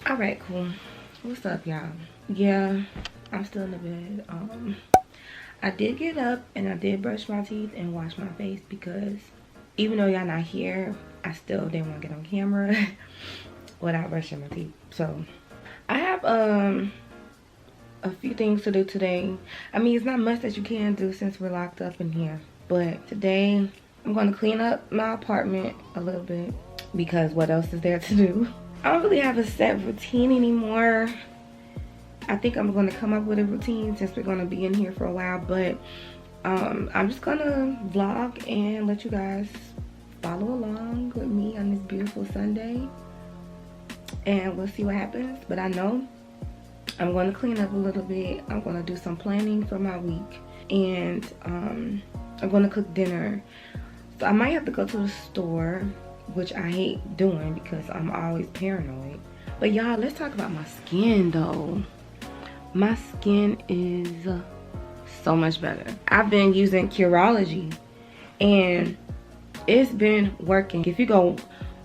Alright, cool. What's up, y'all? Yeah, I'm still in the bed. I did get up and I did brush my teeth and wash my face because even though y'all not here, I still didn't want to get on camera without brushing my teeth. So I have a few things to do today. I mean, it's not much that you can do since we're locked up in here, but today I'm going to clean up my apartment a little bit because what else is there to do? I don't really have a set routine anymore. I think I'm going to come up with a routine since we're going to be in here for a while, but I'm just going to vlog and let you guys follow along with me on this beautiful Sunday, and we'll see what happens. But I know I'm going to clean up a little bit. I'm going to do some planning for my week, and I'm going to cook dinner. So I might have to go to the store, which I hate doing because I'm always paranoid. But y'all, let's talk about my skin though. My skin is so much better. I've been using Choreography and it's been working. If you go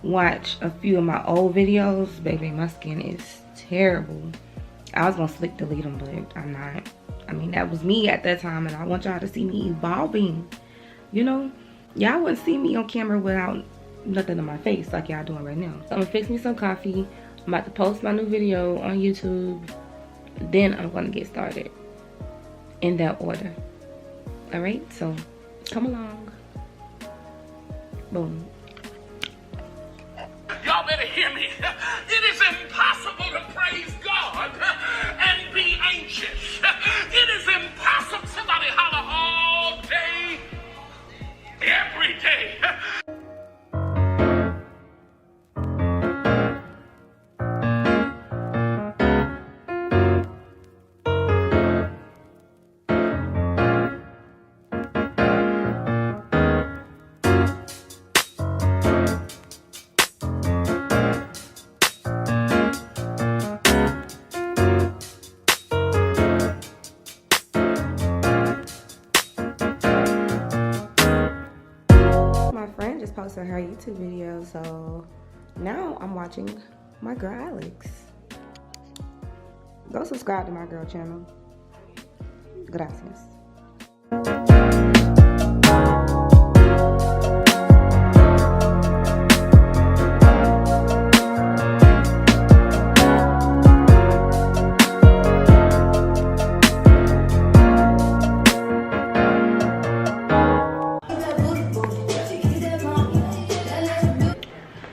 watch a few of my old videos, baby, my skin is terrible. I was gonna slick delete them, but I'm not. I mean, that was me at that time, and I want y'all to see me evolving. You know, y'all wouldn't see me on camera without nothing on my face like y'all doing right now. So I'm gonna fix me some coffee. I'm about to post my new video on YouTube. Then I'm gonna get started in that order. All right, so come along. Boom. Y'all better hear me. It is impossible to praise God and be anxious. It is impossible. Somebody holler all day, every day. My friend just posted her YouTube video, so now I'm watching my girl Alex. Go subscribe to my girl channel. Gracias.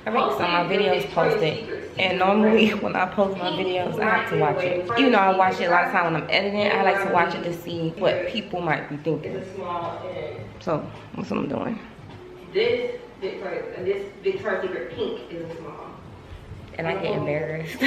Alright, so my video is posted, and normally when I post my videos, I have to watch it. Even though I watch it a lot of time when I'm editing, I like to watch it to see what people might be thinking. So, what's I'm doing? This Victoria's Secret pink is a small. And I get embarrassed.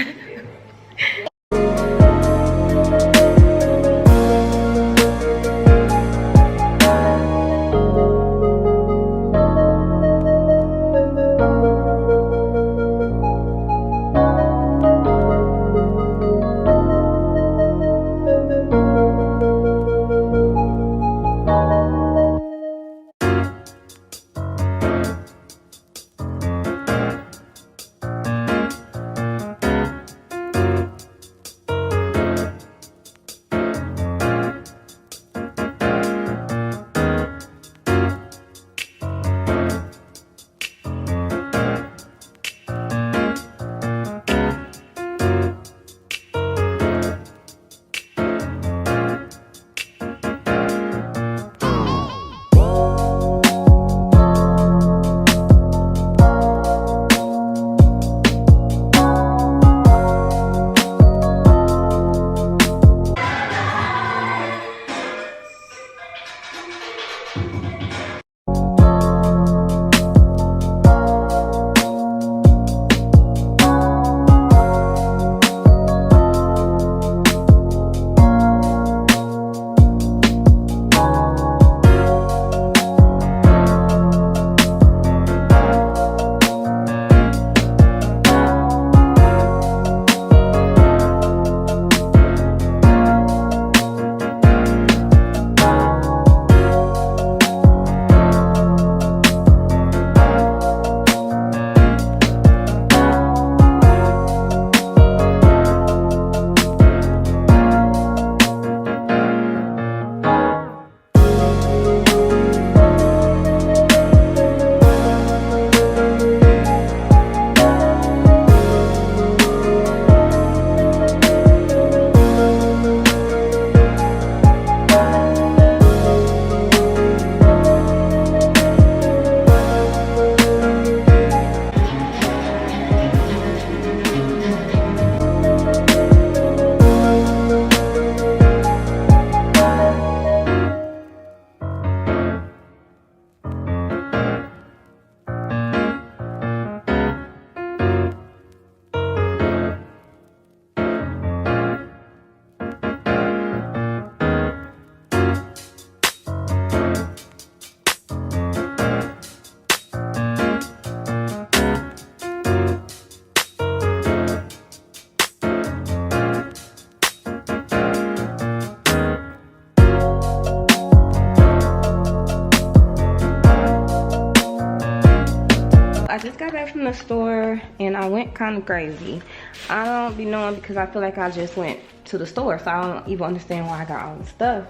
store and I went kind of crazy. I don't be knowing because I feel like I just went to the store, so I don't even understand why I got all this stuff.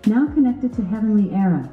Now connected to HeavenlyErra.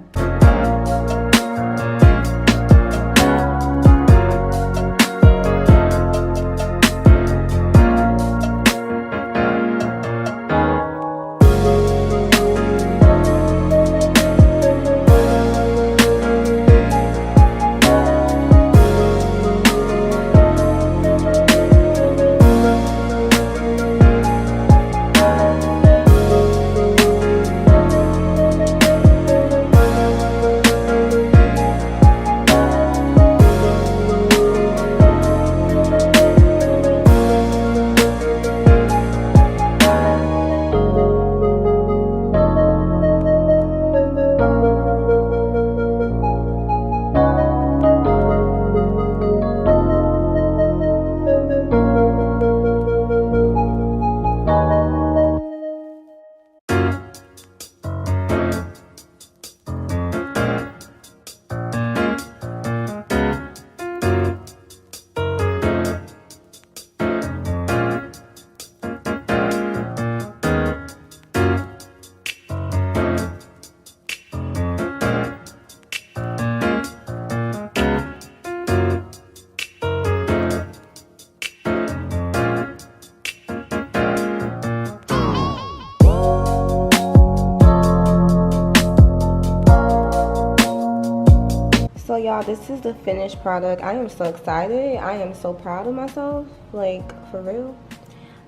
So y'all, this is the finished product. I am so excited. I am so proud of myself, like for real.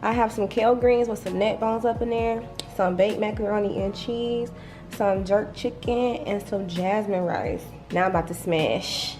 I have some kale greens with some neck bones up in there, some baked macaroni and cheese, some jerk chicken, and some jasmine rice. Now I'm about to smash.